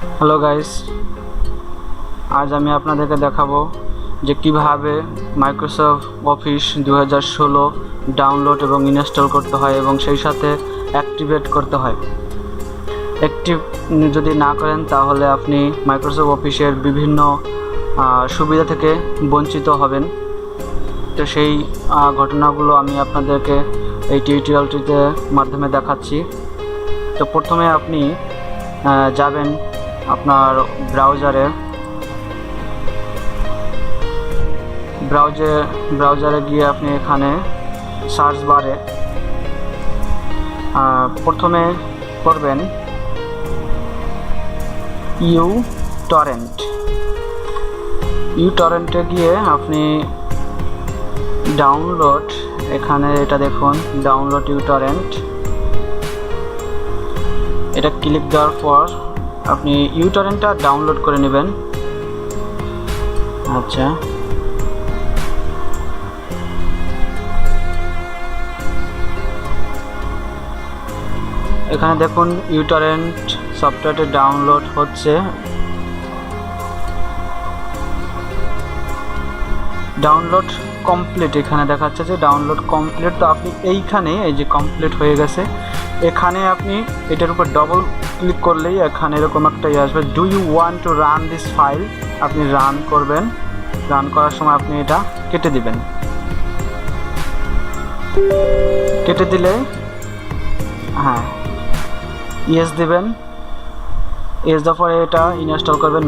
Hello guys, আজ আমি আপনাদেরকে দেখাবো যে কিভাবে মাইক্রোসফট অফিস 2016 ডাউনলোড এবং ইনস্টল করতে হয় এবং সেই সাথে অ্যাক্টিভেট করতে হয়। অ্যাক্টিভ যদি না করেন তাহলে আপনি মাইক্রোসফট অফিসের বিভিন্ন সুবিধা থেকে বঞ্চিত হবেন। তো সেই ঘটনাগুলো আমি আপনাদেরকে এই টিউটোরিয়ালটিতে মাধ্যমে দেখাচ্ছি। তো প্রথমে আপনি যাবেন আপনার ব্রাউজারে গিয়ে আপনি এখানে সার্চ বারে প্রথমে করবেন ইউটরেন্টে গিয়ে আপনি ডাউনলোড, এখানে এটা দেখুন ডাউনলোড ইউটরেন্ট, এটা ক্লিক দেওয়ার পর আপনি ইউটরেন্টটা ডাউনলোড করে নেবেন। আচ্ছা, এখানে দেখুন ইউটরেন্ট সফটওয়্যারটি ডাউনলোড হচ্ছে। ডাউনলোড কমপ্লিট এখানে দেখাচ্ছে যে ডাউনলোড কমপ্লিট। তো আপনি এইখানে এই যে কমপ্লিট হয়ে গেছে, এখানে আপনি এটার উপর ডবল ক্লিক করলেই এখানে এরকম একটা আসবে, do you want to run this file. আপনি রান করবেন, রান করার সময় আপনি এটা কেটে দিবেন। কেটে দিলে হ্যাঁ ইয়েস দিবেন। ইয়েস দেওয়ার পরে এটা ইনস্টল করবেন।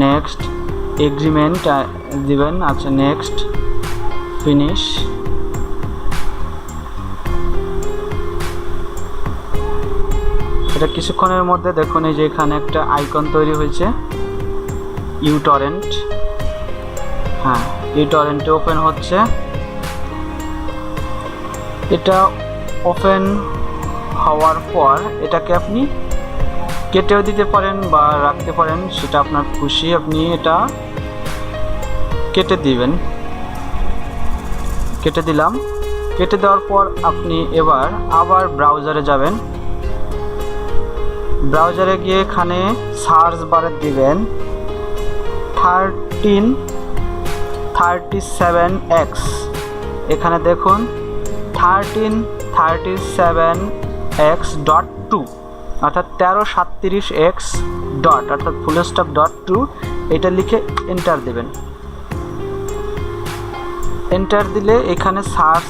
নেক্সট এগ্রিমেন্ট দিবেন। আচ্ছা, নেক্সট, ফিনিশ। এটা কিছুক্ষণের মধ্যে দেখুন এই যে এখানে একটা আইকন তৈরি হয়েছে ইউটরেন্ট। হ্যাঁ, ইউটরেন্টে ওপেন হচ্ছে। এটা ওপেন হওয়ার পর এটাকে আপনি কেটেও দিতে পারেন বা রাখতে পারেন, সেটা আপনার খুশি। আপনি এটা কেটে দিবেন। কেটে দিলাম। কেটে দেওয়ার পর আপনি এবার আবার ব্রাউজারে যাবেন। ব্রাউজারে গিয়ে এখানে সার্চ বারে দিবেন 1337x। এখানে দেখুন 1337x.2 অর্থাৎ 1337x ডট অর্থাৎ ফুল স্টপ .2 এটা লিখে এন্টার দেবেন। এন্টার দিলে এখানে সার্চ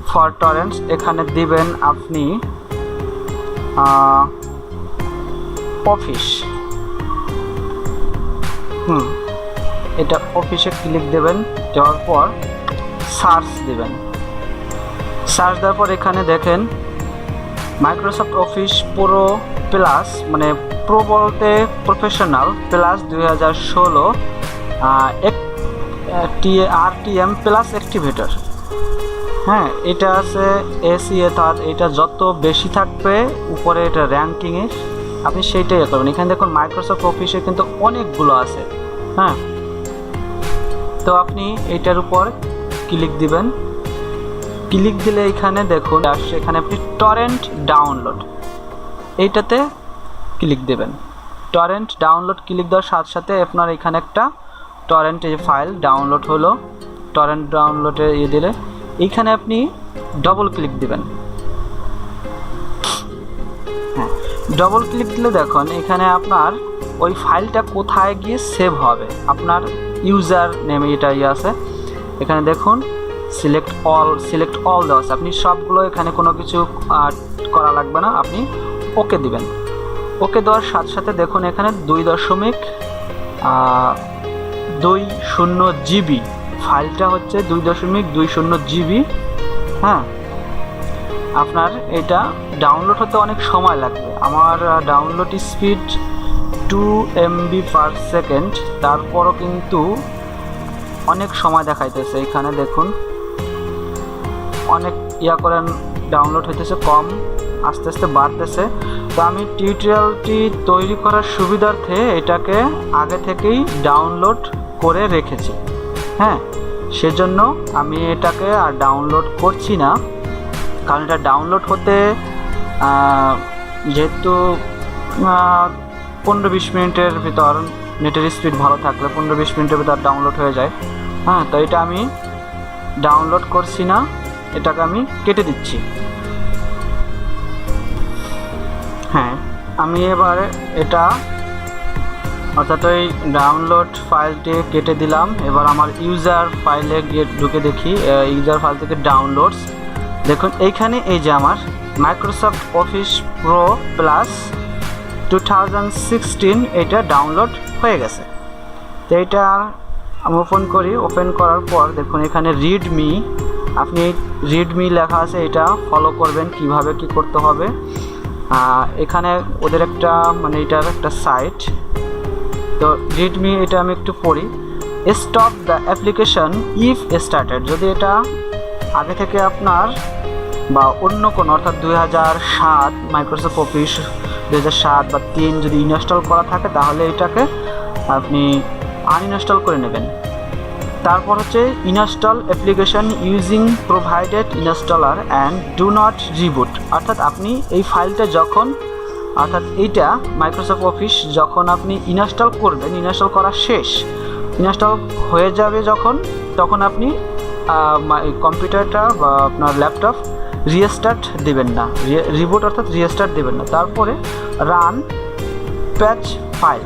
ফর টরেন্টস এখানে দিবেন আপনি অফিস। এটা অফিসে ক্লিক দেবেন। দেওয়ার পর সার্চ দিবেন। সার্চ দেওয়ার পর এখানে দেখেন মাইক্রোসফট অফিস প্রো প্লাস, মানে প্রো বলতে professional plus 2016 RTM plus activator. হ্যাঁ, এটা আছে এসি, অর্থাৎ এটা যত বেশি থাকবে উপরে এটা র্যাঙ্কিংয়ে আপনি সেইটাই করবেন। এখানে দেখুন মাইক্রোসফট অফিসে কিন্তু অনেকগুলো আছে। হ্যাঁ, তো আপনি এটার উপর ক্লিক দিবেন। ক্লিক দিলে এখানে দেখুন আসছে, এখানে আপনি টরেন্ট ডাউনলোড এইটাতে ক্লিক দেবেন। টরেন্ট ডাউনলোড ক্লিক দেওয়ার সাথে সাথে আপনার এখানে একটা টরেন্ট ফাইল ডাউনলোড হলো। টরেন্ট ডাউনলোডে দিলে এইখানে আপনি ডবল ক্লিক দিবেন। হ্যাঁ, ডবল ক্লিক দিলে দেখুন এখানে আপনার ওই ফাইলটা কোথায় গিয়ে সেভ হবে। আপনার ইউজার নেমে এটা আছে, এখানে দেখুন সিলেক্ট অল দেওয়া আছে। আপনি সবগুলো এখানে কোনো কিছু করা লাগবে না, আপনি ওকে দিবেন। ওকে দেওয়ার সাথে সাথে দেখুন এখানে 2.20 GB ফাইলটা হচ্ছে 2.20 GB। হ্যাঁ, আপনার এটা ডাউনলোড হতে অনেক সময় লাগবে। আমার ডাউনলোড স্পিড 2 MB/s, তারপরও কিন্তু অনেক সময় দেখাইতেছে। এখানে দেখুন অনেক করেন ডাউনলোড হইতেছে, কম আস্তে আস্তে বাড়তেছে। তো আমি টিউটোরিয়ালটি তৈরি করার সুবিধার্থে এটাকে আগে থেকেই ডাউনলোড করে রেখেছি। হ্যাঁ, সেজন্য আমি এটাকে আর ডাউনলোড করছি না, কারণ এটা ডাউনলোড হতে যেহেতু 15-20 মিনিটের ভিতর, নেটের স্পিড ভালো থাকলে 15-20 মিনিটের ভিতর ডাউনলোড হয়ে যায়। হ্যাঁ, তো এটা আমি ডাউনলোড করছি না, এটাকে আমি কেটে দিচ্ছি। হ্যাঁ, আমি এবার এটা অর্থাৎ ওই ডাউনলোড ফাইলটি কেটে দিলাম। এবার আমার ইউজার ফাইলে গিয়ে ঢুকে দেখি, ইউজার ফাইল থেকে ডাউনলোডস, দেখুন এইখানে এই যে আমার মাইক্রোসফট অফিস প্রো প্লাস 2016 এটা ডাউনলোড হয়ে গেছে। তো এটা আমি ওপেন করি, ওপেন করার পর দেখুন এখানে রিডমি, আপনি রিডমি লেখা আছে, এটা ফলো করবেন কিভাবে কি করতে হবে। এখানে ওদের একটা মানে এটার একটা সাইট, তো রিডমি এটা আমি একটু পড়ি। Stop the application if started, যদি এটা আগে থেকে আপনার বা অন্য কোনো অর্থাৎ 2007 মাইক্রোসফট অফিস 2007 বা 3 যদি ইনস্টল করা থাকে তাহলে এটাকে আপনি আনইনস্টল করে নেবেন। তারপর হচ্ছে install application using provided installer and do not reboot, অর্থাৎ আপনি এই ফাইলটা যখন অর্থাৎ এইটা মাইক্রোসফট অফিস যখন আপনি ইনস্টল করবেন, ইনস্টল করা শেষ, ইনস্টল হয়ে যাবে যখন, তখন আপনি কম্পিউটারটা বা আপনার ল্যাপটপ রিস্টার্ট দেবেন না, রিবুট অর্থাৎ রিস্টার্ট দেবেন না। তারপরে রান প্যাচ ফাইল,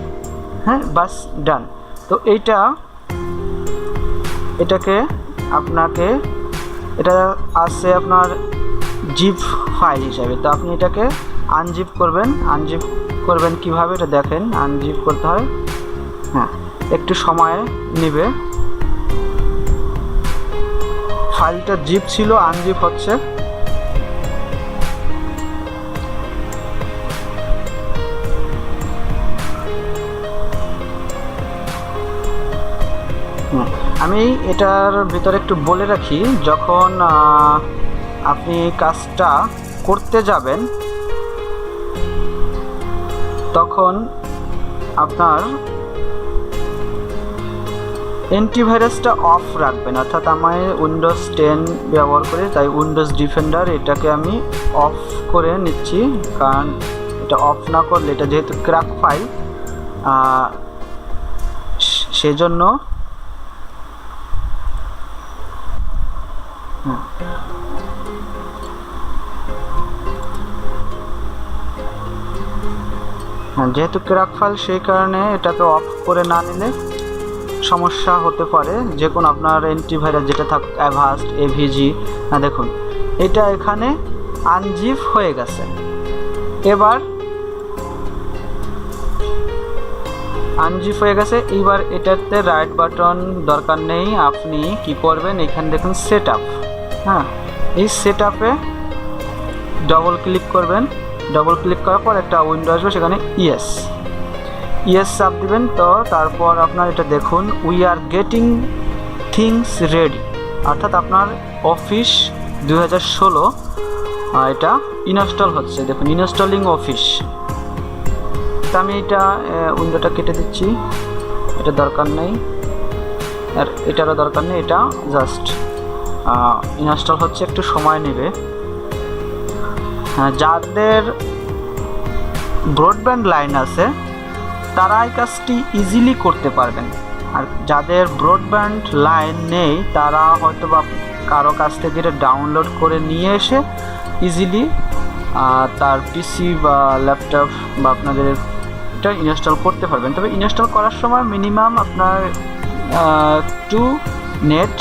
হ্যাঁ, বাস ডান। তো এটাকে আপনাকে এটা আসছে আপনার জিপ ফাইল হিসাবে, তো আপনি এটাকে আনজিপ করবেন। আনজিপ করবেন কিভাবে এটা দেখেন, আনজিপ করতে হয়, হ্যাঁ, একটু সময় নেবে। ফাইলটা জিপ ছিল, আনজিপ হচ্ছে। আমি এটার ভিতরে একটু বলে রাখি, যখন আপনি কাজটা করতে যাবেন তখন আপনার অ্যান্টিভাইরাসটা অফ রাখবেন। অর্থাৎ আমি উইন্ডোজ 10 ব্যবহার করি, তাই উইন্ডোজ ডিফেন্ডার এটাকে আমি অফ করে নিচ্ছি, কারণ এটা অফ না করলে এটা যেহেতু ক্র্যাক ফাইল সেজন্য যেহেতু ক্র্যাক ফাইল সেই কারণে এটাকে অফ করে না নিলে সমস্যা হতে পারে। যে কোনো আপনার অ্যান্টিভাইরাস যেটা থাক, অ্যাভাস্ট, এভিজি, দেখুন এটা এখানে আনজিপ হয়ে গেছে। এবার আনজিপ হয়ে গেছে, এইবার এটাতে রাইট বাটন দরকার নেই, আপনি কি করবেন, এখানে দেখুন সেট আপ, হ্যাঁ, এই সেট আপে ডবল ক্লিক করবেন। ডবল ক্লিক করার পর একটা উইন্ডো আসবে, সেখানে ইয়েস চাপ দিবেন। তো তারপর আপনার এটা দেখুন we are getting things ready, অর্থাৎ আপনার অফিস 2016 এটা ইনস্টল হচ্ছে, দেখুন ইনস্টলিং অফিস। তো আমি এটা উইন্ডোটা কেটে দিচ্ছি, এটা দরকার নেই, আর এটারও দরকার নেই, এটা জাস্ট ইনস্টল হচ্ছে, একটু সময় নেবে। যাদের ব্রডব্যান্ড লাইন আছে তারা এই কাজটি ইজিলি করতে পারবেন, আর যাদের ব্রডব্যান্ড লাইন নেই তারা হয়তো বা কারো কাছ থেকে এটা ডাউনলোড করে নিয়ে এসে ইজিলি তার পিসি বা ল্যাপটপ বা আপনাদের এটা ইনস্টল করতে পারবেন। তবে ইনস্টল করার সময় মিনিমাম আপনার 2 নেট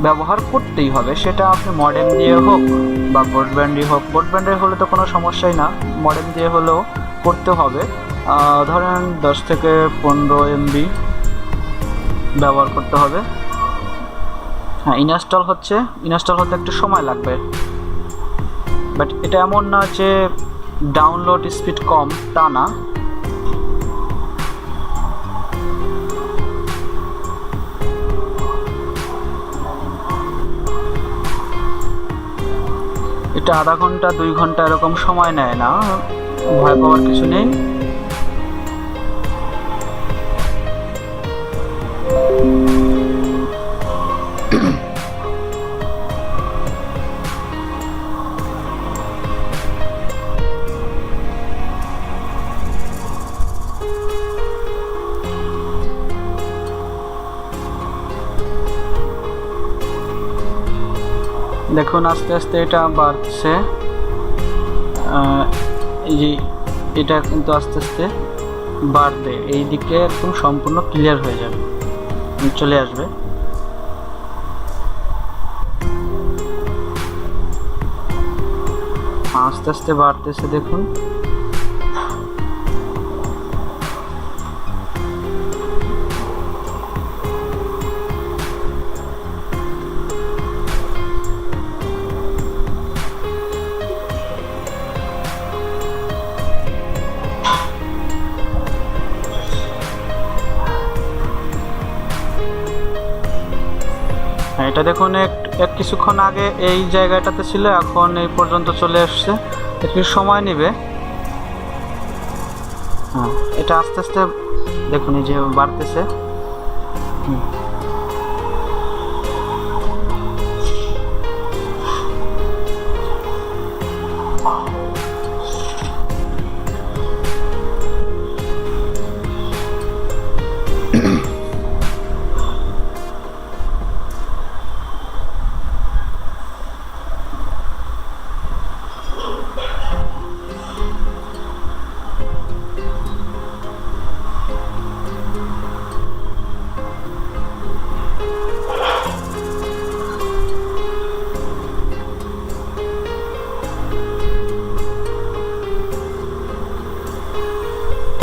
ব্যবহার করতেই হবে, সেটা আপনি মডেম দিয়ে হোক বা ব্রডব্যান্ডই হোক। ব্রডব্যান্ডের হলে তো কোনো সমস্যাই না, মডেম দিয়ে হলেও করতে হবে। ধরেন 10 থেকে 15 MB ব্যবহার করতে হবে। হ্যাঁ, ইনস্টল হতে একটু সময় লাগবে, বাট এটা এমন না যে ডাউনলোড স্পিড কম, তা না। এটা আধা ঘন্টা 2 ঘন্টা এরকম সময় নেয় না, ভয় পাওয়ার কিছু নেই। দেখুন আস্তে আস্তে এটা বাড়ছে। এই যে এটা কিন্তু আস্তে আস্তে বাড়বে, এই দিকে একদম সম্পূর্ণ ক্লিয়ার হয়ে যাবে, চলে আসবে। আস্তে আস্তে বাড়তেছে দেখুন। এটা দেখুন এক কিছুক্ষণ আগে এই জায়গাটাতে ছিল, এখন এই পর্যন্ত চলে আসছে, একটু সময় নেবে। হ্যাঁ, এটা আস্তে আস্তে দেখুন এই যে বাড়তেছে।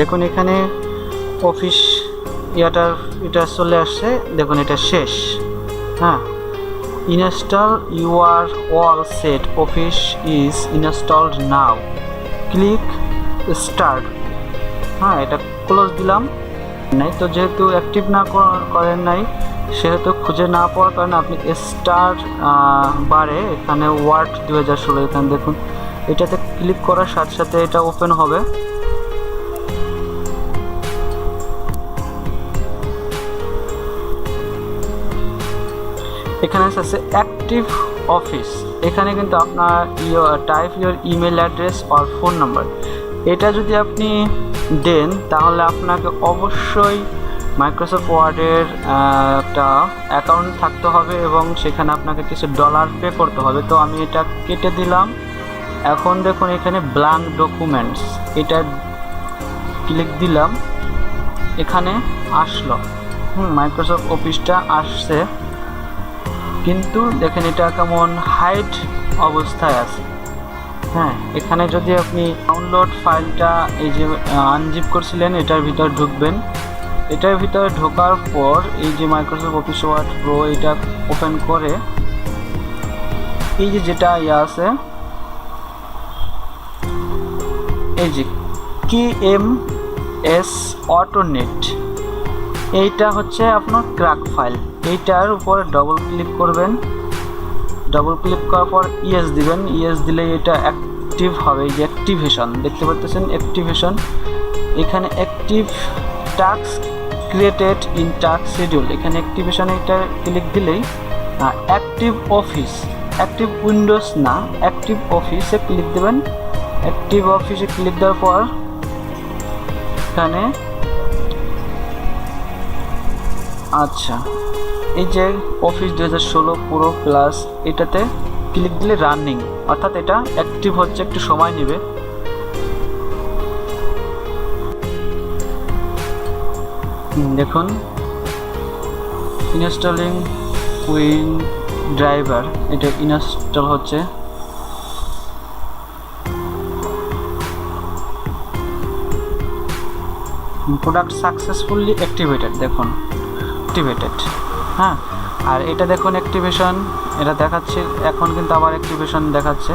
দেখুন এখানে অফিস এটা চলে আসছে, দেখুন এটা শেষ। হ্যাঁ, install your all set, office is installed now, click start. হ্যাঁ, এটা ক্লোজ দিলাম। নাই তো যেহেতু অ্যাক্টিভ না করেন নাই, সেহেতু খুঁজে না পাওয়ার কারণে আপনি স্টার্ট বারে এখানে ওয়ার্ড 2016 এখানে দেখুন, এটাতে ক্লিক করার সাথে সাথে এটা ওপেন হবে। এখানে আছে অ্যাক্টিভ অফিস, এখানে কিন্তু আপনার type your email address or phone number, এটা যদি আপনি দেন তাহলে আপনাকে অবশ্যই মাইক্রোসফট ওয়ার্ডের একটা অ্যাকাউন্ট থাকতে হবে এবং সেখানে আপনাকে কিছু ডলার পে করতে হবে। তো আমি এটা কেটে দিলাম। এখন দেখুন এখানে ব্ল্যাঙ্ক ডকুমেন্টস, এটা ক্লিক দিলাম, এখানে আসলো। মাইক্রোসফট অফিসটা আসছে, কিন্তু দেখেন এটা কেমন হাইড অবস্থায় আছে। হ্যাঁ, এখানে যদি আপনি ডাউনলোড ফাইলটা এই যে আনজিপ করছিলেন এটার ভিতর ঢুকবেন। এটার ভিতরে ঢোকার পর এই যে মাইক্রোসফট অফিস ওয়ার্ড প্রো এটা ওপেন করে এই যে যেটা আছে এই যে KMS অটোনেট, এইটা হচ্ছে আপনার ক্র্যাক ফাইল। এইটার উপরে ডবল ক্লিক করবেন, ডবল ক্লিক করার পর ইয়েস দিবেন। ইয়েস দিলে এটা অ্যাক্টিভ হবে। এই যে অ্যাক্টিভেশন দেখতে পাচ্ছেন, অ্যাক্টিভেশন, এখানে active task created in task schedule, এখানে অ্যাক্টিভেশন এটা ক্লিক দিলেই অ্যাক্টিভ অফিস, অ্যাক্টিভ উইন্ডোজ না, অ্যাক্টিভ অফিসে ক্লিক দেবেন। অ্যাক্টিভ অফিসে ক্লিক দেওয়ার পর এখানে আচ্ছা এই যে অফিস 2016 পুরো প্লাস এটাতে ক্লিক দিলে রানিং, অর্থাৎ এটা অ্যাক্টিভ হচ্ছে, একটু সময় নেবে। দেখুন ইনস্টলিং উইন ড্রাইভার, এটা ইনস্টল হচ্ছে। প্রোডাক্ট সাকসেসফুলি অ্যাক্টিভেটেড, দেখুন অ্যাক্টিভেটেড। হ্যাঁ, আর এটা দেখুন অ্যাক্টিভেশন এটা দেখাচ্ছে, এখন কিন্তু আবার অ্যাক্টিভেশন দেখাচ্ছে,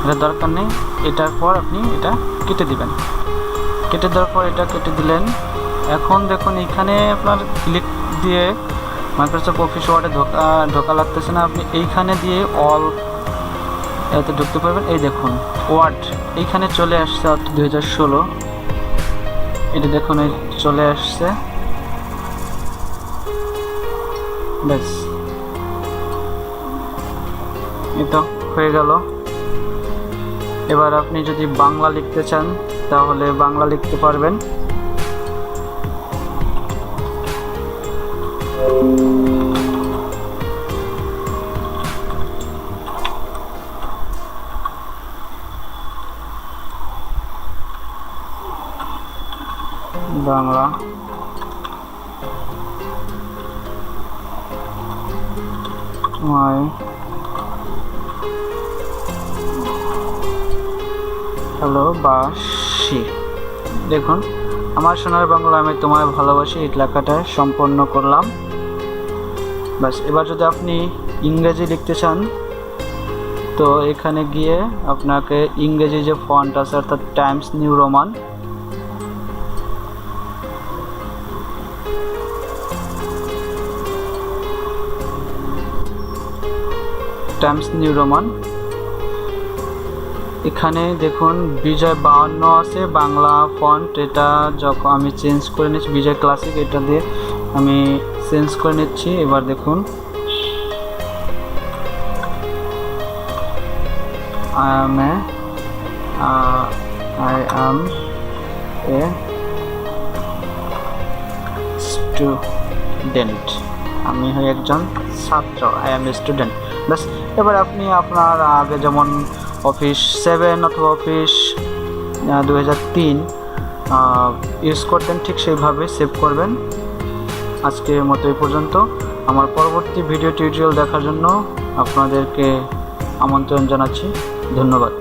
এটা দরকার নেই। এটার পর আপনি এটা কেটে দিবেন, কেটে দেওয়ার পর এটা কেটে দিলেন। এখন দেখুন এখানে আপনার ক্লিক দিয়ে মাইক্রোসফট অফিস ওয়ার্ডে ঢোকা লাগতেছে না, আপনি এইখানে দিয়ে অল এতে ঢুকতে পারবেন। এই দেখুন ওয়ার্ড এইখানে চলে আসছে 2016, এটা দেখুন এই চলে আসছে, ব্যাস এটা হয়ে গেল। এবার আপনি যদি বাংলা লিখতে চান তাহলে বাংলা লিখতে পারবেন। বাংলা মাই ভালোবাসি। দেখুন আমার সোনার বাংলা আমি তোমায় ভালোবাসি এই লেখাটা সম্পন্ন করলাম। বাস, এবার যদি আপনি ইংরেজি লিখতে চান তো এখানে গিয়ে আপনাকে ইংরেজি যে ফন্ট আছে অর্থাৎ টাইমস নিউ রোমান, এখানে দেখুন বিজয় 52 আছে বাংলা ফন্ট, এটা যখন আমি চেঞ্জ করে নিচ্ছি বিজয় ক্লাসিক, এটা দিয়ে আমি চেঞ্জ করে নিচ্ছি। এবার দেখুন I am a student, আমি হই একজন ছাত্র, I am a student। বাস, এবার আপনি আপনার আগে যেমন অফিস 7 অথবা অফিস 2003 ইউজ করতেন ঠিক সেইভাবে সেভ করবেন। আজকের মতো এই পর্যন্ত। আমার পরবর্তী ভিডিও টিউটোরিয়াল দেখার জন্য আপনাদেরকে আমন্ত্রণ জানাচ্ছি। ধন্যবাদ।